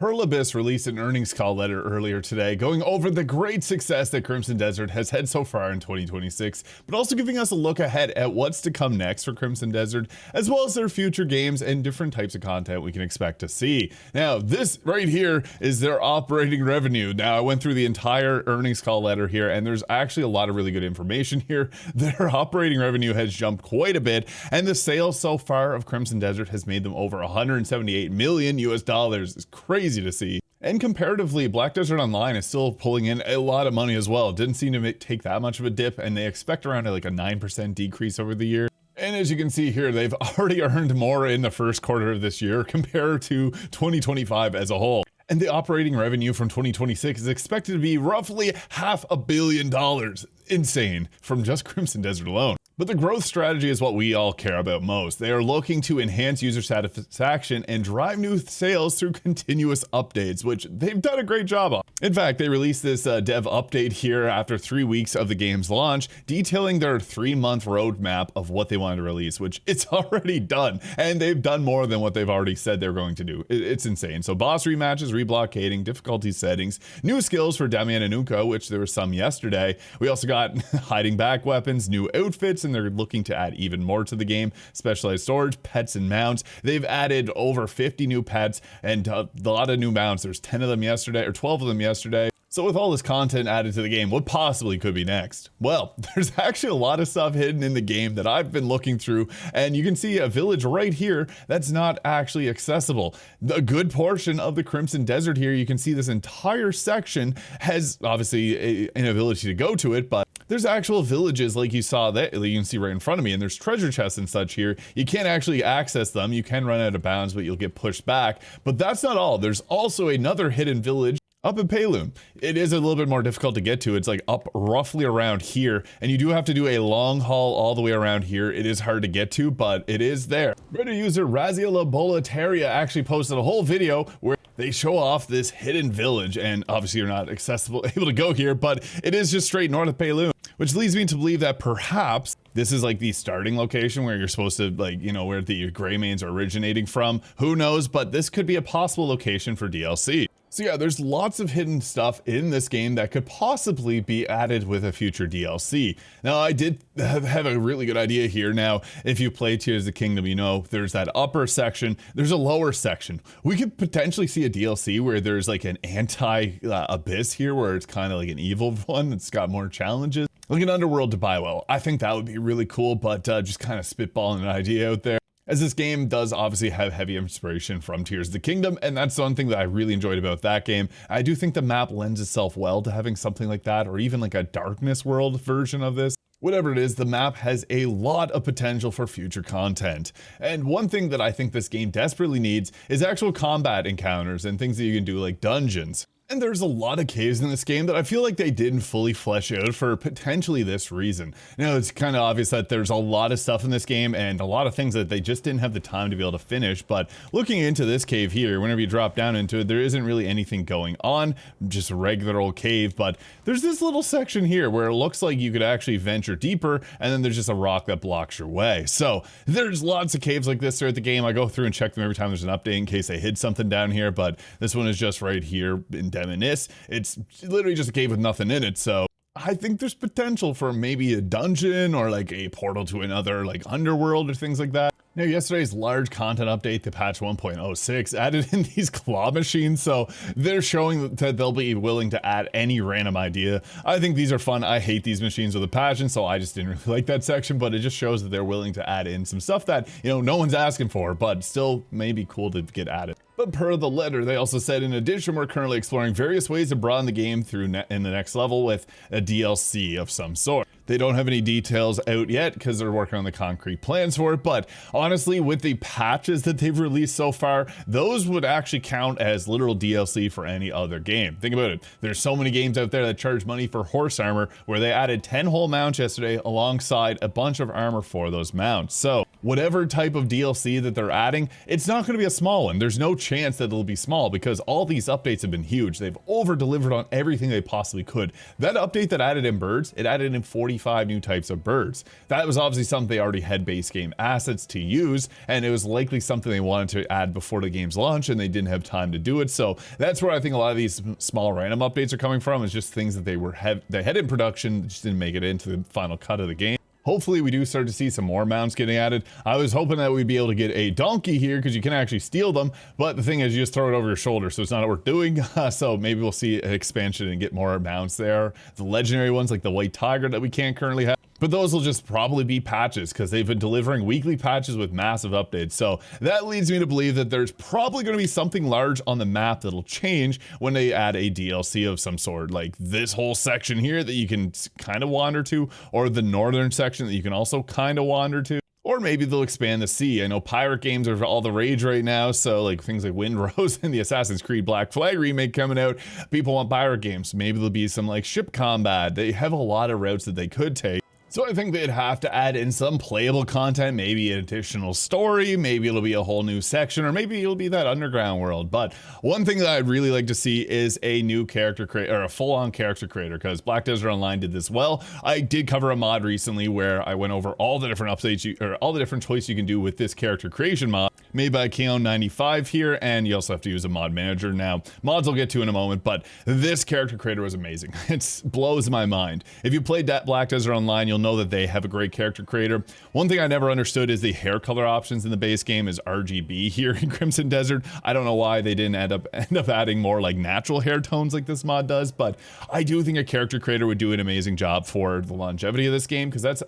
Abyss released an earnings call letter earlier today going over the great success that Crimson Desert has had so far in 2026, but also giving us a look ahead at what's to come next for Crimson Desert, as well as their future games and different types of content we can expect to see. Now, this right here is their operating revenue. Now, I went through the entire earnings call letter here, and there's actually a lot of really good information here. Their operating revenue has jumped quite a bit, and the sales so far of Crimson Desert has made them over 178 million US dollars. It's crazy to see. And comparatively, Black Desert Online is still pulling in a lot of money as well. It didn't seem to take that much of a dip, and they expect around like a 9% decrease over the year. And as you can see here, they've already earned more in the first quarter of this year compared to 2025 as a whole. And the operating revenue from 2026 is expected to be roughly $500 million. Insane from just Crimson Desert alone. But the growth strategy is what we all care about most. They are looking to enhance user satisfaction and drive new sales through continuous updates, which they've done a great job on. In fact, they released this dev update here after 3 weeks of the game's launch, detailing their 3-month roadmap of what they wanted to release, which it's already done. And they've done more than what they've already said they're going to do. It's insane. So boss rematches, reblockading, difficulty settings, new skills for Damian and Uka, which there were some yesterday. We also got hiding back weapons, new outfits, and they're looking to add even more to the game. Specialized storage, pets and mounts. They've added over 50 new pets and a lot of new mounts. There's 10 of them yesterday, or 12 of them yesterday. So with all this content added to the game, what possibly could be next? Well, there's actually a lot of stuff hidden in the game that I've been looking through, and you can see a village right here that's not actually accessible. A good portion of the Crimson Desert here, you can see this entire section has obviously an ability to go to it, but there's actual villages like you saw that you can see right in front of me, and there's treasure chests and such here. You can't actually access them. You can run out of bounds, but you'll get pushed back. But that's not all. There's also another hidden village up in Payloon. It is a little bit more difficult to get to. It's like up roughly around here, and you do have to do a long haul all the way around here. It is hard to get to, but it is there. Reddit user Razia Labolataria actually posted a whole video where they show off this hidden village, and obviously you're not able to go here, but it is just straight north of Payloon, which leads me to believe that perhaps this is like the starting location where you're supposed to, like, you know, where the gray mains are originating from. Who knows, but this could be a possible location for DLC. So yeah, there's lots of hidden stuff in this game that could possibly be added with a future DLC. Now, I did have a really good idea here. Now, if you play Tears of the Kingdom, you know there's that upper section, there's a lower section. We could potentially see a DLC where there's like an anti-abyss here, where it's kind of like an evil one that's got more challenges. Like an underworld to buy well. I think that would be really cool, but just kind of spitballing an idea out there, as this game does obviously have heavy inspiration from Tears of the Kingdom, and that's one thing that I really enjoyed about that game. I do think the map lends itself well to having something like that, or even like a darkness world version of this. Whatever it is, the map has a lot of potential for future content. And one thing that I think this game desperately needs is actual combat encounters and things that you can do like dungeons. And there's a lot of caves in this game that I feel like they didn't fully flesh out for potentially this reason. Now, it's kind of obvious that there's a lot of stuff in this game and a lot of things that they just didn't have the time to be able to finish, but looking into this cave here, whenever you drop down into it, there isn't really anything going on, just a regular old cave, but there's this little section here where it looks like you could actually venture deeper, and then there's just a rock that blocks your way. So there's lots of caves like this throughout the game. I go through and check them every time there's an update in case they hid something down here, but this one is just right here in Deminis. It's literally just a cave with nothing in it, so I think there's potential for maybe a dungeon or like a portal to another like underworld or things like that. Now, yesterday's large content update to patch 1.06 added in these claw machines, so they're showing that they'll be willing to add any random idea. I think these are fun. I hate these machines with a passion, so I just didn't really like that section, but it just shows that they're willing to add in some stuff that, you know, no one's asking for, but still may be cool to get added. But per the letter, they also said, in addition, we're currently exploring various ways to broaden the game through in the next level with a DLC of some sort. They don't have any details out yet because they're working on the concrete plans for it, but honestly, with the patches that they've released so far, those would actually count as literal DLC for any other game. Think about it. There's so many games out there that charge money for horse armor, where they added 10 whole mounts yesterday alongside a bunch of armor for those mounts. So whatever type of DLC that they're adding, it's not going to be a small one. There's no chance that it'll be small because all these updates have been huge. They've over delivered on everything they possibly could. That update that added in birds, it added in 45 new types of birds. That was obviously something they already had base game assets to use, and it was likely something they wanted to add before the game's launch, and they didn't have time to do it. So that's where I think a lot of these small random updates are coming from, is just things that they had in production, just didn't make it into the final cut of the game. Hopefully we do start to see some more mounts getting added. I was hoping that we'd be able to get a donkey here because you can actually steal them, but the thing is you just throw it over your shoulder, so it's not worth doing. So maybe we'll see an expansion and get more mounts there. The legendary ones like the white tiger that we can't currently have, but those will just probably be patches because they've been delivering weekly patches with massive updates. So that leads me to believe that there's probably going to be something large on the map that'll change when they add a DLC of some sort, like this whole section here that you can kind of wander to, or the northern section that you can also kind of wander to. Or maybe they'll expand the sea. I know pirate games are all the rage right now, so like things like Windrose and the Assassin's Creed Black Flag remake coming out, people want pirate games. Maybe there'll be some like ship combat. They have a lot of routes that they could take. So I think they'd have to add in some playable content, maybe an additional story, maybe it'll be a whole new section, or maybe it'll be that underground world. But one thing that I'd really like to see is a new character creator, or a full-on character creator, because Black Desert Online did this well. I did cover a mod recently where I went over all the different updates, or all the different choices you can do with this character creation mod, made by Keon95 here, and you also have to use a mod manager. Now, mods I'll get to in a moment, but this character creator was amazing. It blows my mind. If you played that Black Desert Online, you'll know that they have a great character creator. One thing I never understood is the hair color options in the base game is RGB here in Crimson Desert. I don't know why they didn't end up adding more like natural hair tones like this mod does, but I do think a character creator would do an amazing job for the longevity of this game, because that's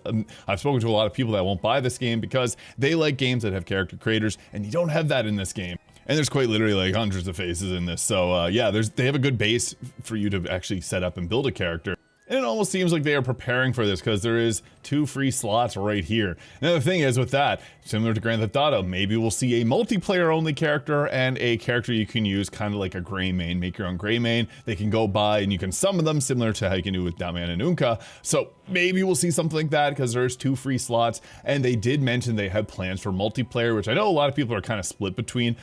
I've spoken to a lot of people that won't buy this game because they like games that have character creators, and you don't have that in this game. And there's quite literally like hundreds of faces in this. So yeah, they have a good base for you to actually set up and build a character. And it almost seems like they are preparing for this because there is 2 free slots right here. Now the thing is with that, similar to Grand Theft Auto, maybe we'll see a multiplayer only character and a character you can use kind of like a gray main. Make your own gray main. They can go by and you can summon them similar to how you can do with Damian and Unka. So maybe we'll see something like that because there's 2 free slots. And they did mention they had plans for multiplayer, which I know a lot of people are kind of split between.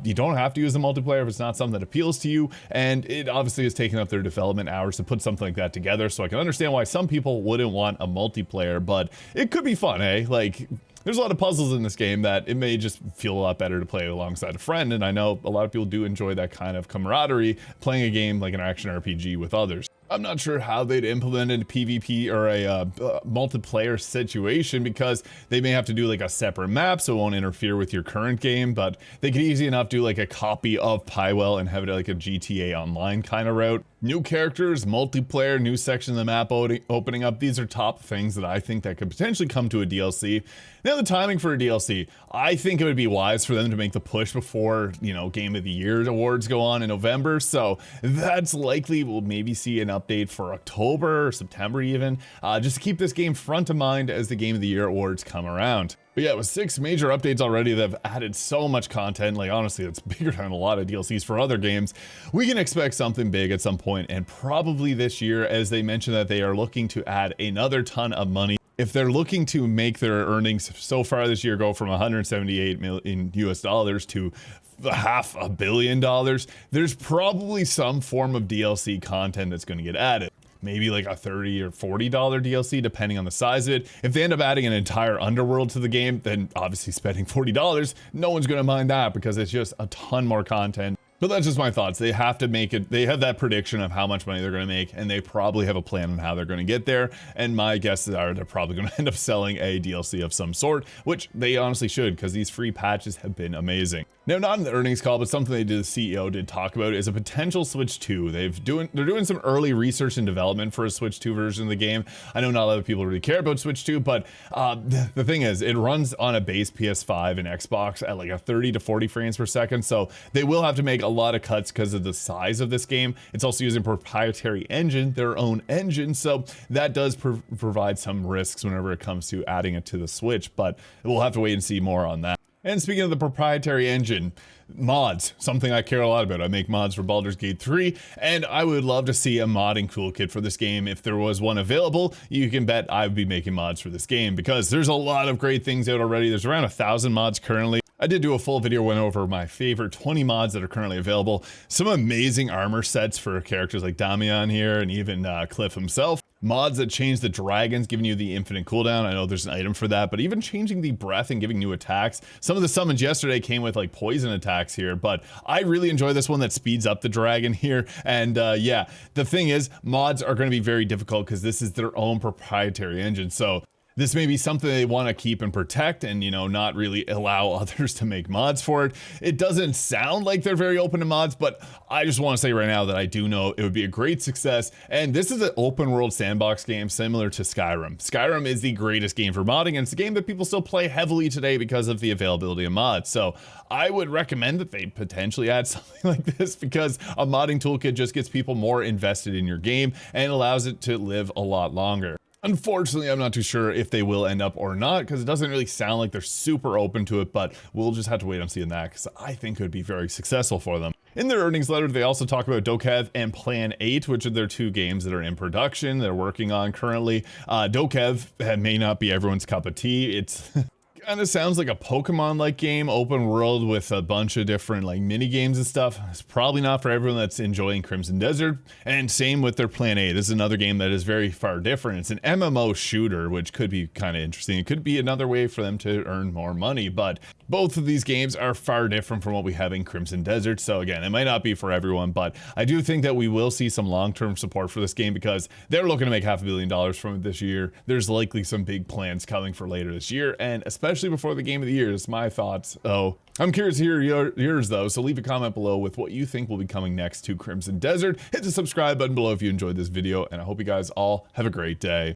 You don't have to use the multiplayer if it's not something that appeals to you. And it obviously has taken up their development hours to put something like that together. So I can understand why some people wouldn't want a multiplayer, but it could be fun, eh? Like, there's a lot of puzzles in this game that it may just feel a lot better to play alongside a friend, and I know a lot of people do enjoy that kind of camaraderie, playing a game like an action RPG with others. I'm not sure how they'd implement a PvP or a multiplayer situation, because they may have to do like a separate map so it won't interfere with your current game, but they could easy enough do like a copy of Pywell and have it like a GTA Online kind of route. New characters, multiplayer, new section of the map opening up. These are top things that I think that could potentially come to a DLC. Now the timing for a DLC, I think it would be wise for them to make the push before, you know, Game of the Year awards go on in November. So that's likely we'll maybe see an update for October or September even, just to keep this game front of mind as the Game of the Year awards come around. But yeah, with 6 major updates already that have added so much content, like honestly, it's bigger than a lot of DLCs for other games, we can expect something big at some point, and probably this year, as they mentioned that they are looking to add another ton of money. If they're looking to make their earnings so far this year go from 178 million US dollars to $500 million, there's probably some form of DLC content that's going to get added. Maybe like a $30 or $40 DLC, depending on the size of it. If they end up adding an entire underworld to the game, then obviously spending $40, no one's gonna mind that because it's just a ton more content. But that's just my thoughts. They have to make it, they have that prediction of how much money they're gonna make, and they probably have a plan on how they're gonna get there. And my guesses are they're probably gonna end up selling a DLC of some sort, which they honestly should, because these free patches have been amazing. Now, not in the earnings call, but something the CEO did talk about is a potential Switch 2. They're doing some early research and development for a Switch 2 version of the game. I know not a lot of people really care about Switch 2, but the thing is, it runs on a base PS5 and Xbox at like a 30 to 40 frames per second, so they will have to make a lot of cuts because of the size of this game. It's also using a proprietary engine, their own engine, so that does provide some risks whenever it comes to adding it to the Switch, but we'll have to wait and see more on that. And speaking of the proprietary engine, mods, something I care a lot about. I make mods for Baldur's Gate 3, and I would love to see a modding toolkit for this game. If there was one available, you can bet I would be making mods for this game, because there's a lot of great things out already. There's around 1,000 mods currently. I did do a full video went over my favorite 20 mods that are currently available. Some amazing armor sets for characters like Damian here, and even Cliff himself. Mods that change the dragons, giving you the infinite cooldown. I know there's an item for that, but even changing the breath and giving new attacks. Some of the summons yesterday came with like poison attacks here, but I really enjoy this one that speeds up the dragon here. And yeah, the thing is, mods are going to be very difficult because this is their own proprietary engine. So this may be something they want to keep and protect and, you know, not really allow others to make mods for it. It doesn't sound like they're very open to mods, but I just want to say right now that I do know it would be a great success. And this is an open world sandbox game similar to Skyrim. Skyrim is the greatest game for modding, and it's a game that people still play heavily today because of the availability of mods. So I would recommend that they potentially add something like this, because a modding toolkit just gets people more invested in your game and allows it to live a lot longer. Unfortunately, I'm not too sure if they will end up or not, because it doesn't really sound like they're super open to it, but we'll just have to wait and see on that, because I think it would be very successful for them. In their earnings letter, they also talk about Dokev and Plan 8, which are their two games that are in production, they're working on currently. Dokev may not be everyone's cup of tea. It's kind of sounds like a Pokemon-like game, open world with a bunch of different like mini games and stuff. It's probably not for everyone that's enjoying Crimson Desert. And same with their Plan A. This is another game that is very far different. It's an MMO shooter, which could be kind of interesting. It could be another way for them to earn more money, but both of these games are far different from what we have in Crimson Desert. So again, it might not be for everyone, but I do think that we will see some long-term support for this game, because they're looking to make $500 million from it this year. There's likely some big plans coming for later this year, and especially before the game of the year is my thoughts. Oh, I'm curious to hear yours though, so leave a comment below with what you think will be coming next to Crimson Desert. Hit the subscribe button below if you enjoyed this video, and I hope you guys all have a great day.